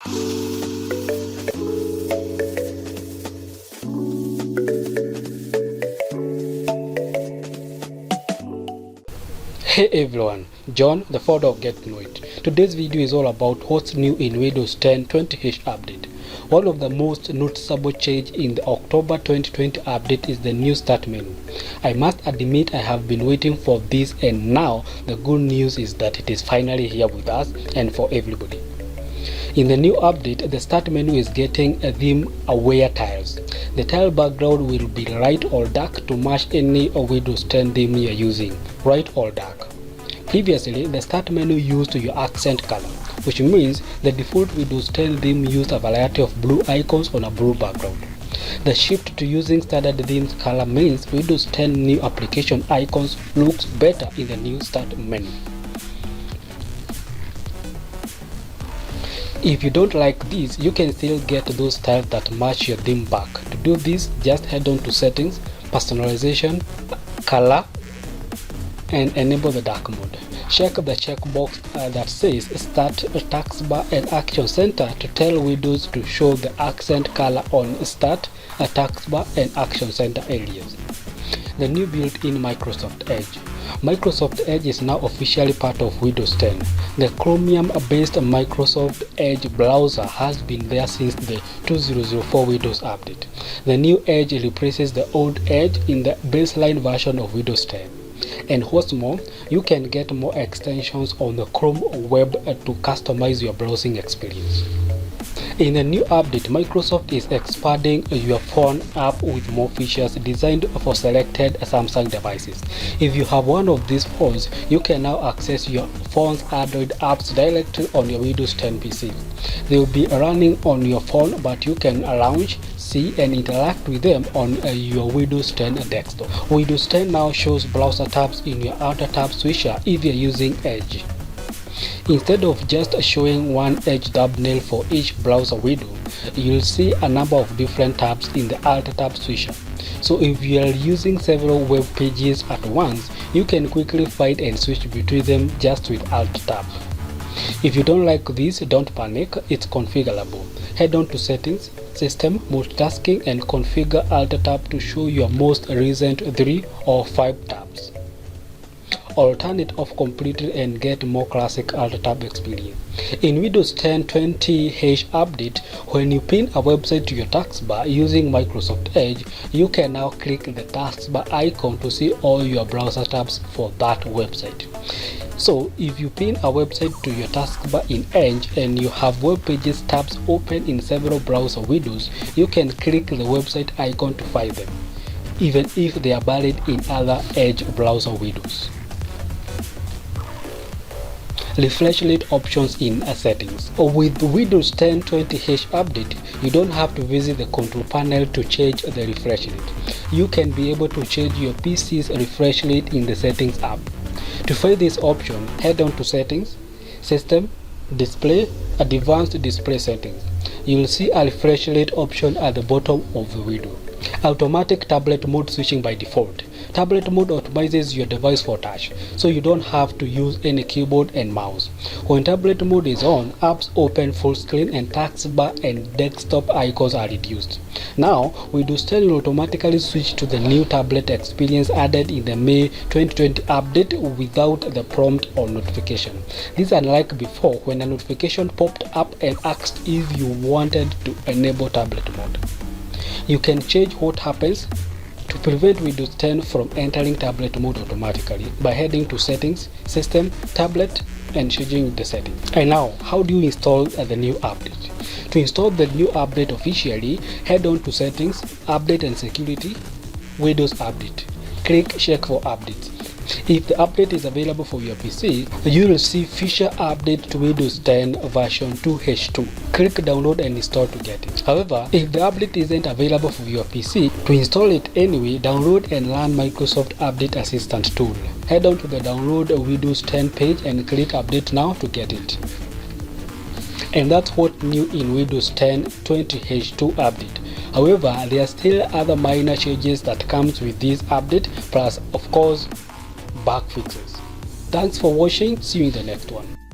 Hey everyone, John, the founder of Get to Know It. Today's video is all about what's new in Windows 10 20H update. One of the most noticeable change in the October 2020 update is the new start menu. I must admit I have been waiting for this, and now the good news is that it is finally here with us and for everybody. In the new update, the start menu is getting a theme-aware tiles. The tile background will be light or dark to match any Windows 10 theme you are using, light or dark. Previously, the start menu used your accent color, which means the default Windows 10 theme used a variety of blue icons on a blue background. The shift to using standard themes color means Windows 10 new application icons looks better in the new start menu. If you don't like this, you can still get those styles that match your theme back. To do this, just head on to Settings, Personalization, Color, and enable the dark mode. Check the checkbox that says Start Taskbar and Action Center to tell Windows to show the accent color on Start, Taskbar, and Action Center areas. The new built-in Microsoft Edge. Microsoft Edge is now officially part of Windows 10. The Chromium-based Microsoft Edge browser has been there since the 2004 Windows update. The new Edge replaces the old Edge in the baseline version of Windows 10. And what's more, you can get more extensions on the Chrome web to customize your browsing experience. In the new update, Microsoft is expanding your phone app with more features designed for selected Samsung devices. If you have one of these phones, you can now access your phone's Android apps directly on your Windows 10 PC. They will be running on your phone, but you can launch, see, and interact with them on your Windows 10 desktop. Windows 10 now shows browser tabs in your Outer tab switcher if you're using Edge. Instead of just showing one Edge thumbnail for each browser window, you'll see a number of different tabs in the Alt tab switcher. So if you are using several web pages at once, you can quickly find and switch between them just with Alt tab. If you don't like this, don't panic, it's configurable. Head on to Settings, System, Multitasking, and configure Alt tab to show your most recent 3 or 5 tabs. Or turn it off completely and get more classic Alt tab experience. In Windows 10 20H update, when you pin a website to your taskbar using Microsoft Edge, you can now click the taskbar icon to see all your browser tabs for that website. So if you pin a website to your taskbar in Edge and you have web pages tabs open in several browser windows, you can click the website icon to find them, even if they are buried in other Edge browser windows. Refresh rate options in settings. With Windows 10 20H update, you don't have to visit the control panel to change the refresh rate. You can be able to change your PC's refresh rate in the settings app. To find this option, head on to Settings, System, Display, Advanced Display Settings. You will see a refresh rate option at the bottom of the window. Automatic tablet mode switching by default. Tablet mode optimizes your device for touch, so you don't have to use any keyboard and mouse. When tablet mode is on, apps open full screen and taskbar and desktop icons are reduced. Now, Windows 10 will automatically switch to the new tablet experience added in the May 2020 update without the prompt or notification. This is unlike before, when a notification popped up and asked if you wanted to enable tablet mode. You can change what happens to prevent Windows 10 from entering tablet mode automatically by heading to Settings, System, Tablet, and changing the settings. And now, how do you install the new update? To install the new update officially, head on to Settings, Update and Security, Windows Update. Click Check for updates. If the update is available for your PC, you will see Feature Update to Windows 10 version 2H2. Click Download and install to get it. However, if the update isn't available for your PC, to install it anyway, download and learn Microsoft Update Assistant tool. Head on to the Download Windows 10 page and click Update Now to get it. And that's what's new in Windows 10 20H2 update. However, there are still other minor changes that comes with this update, plus of course bug fixes. Thanks for watching. See you in the next one.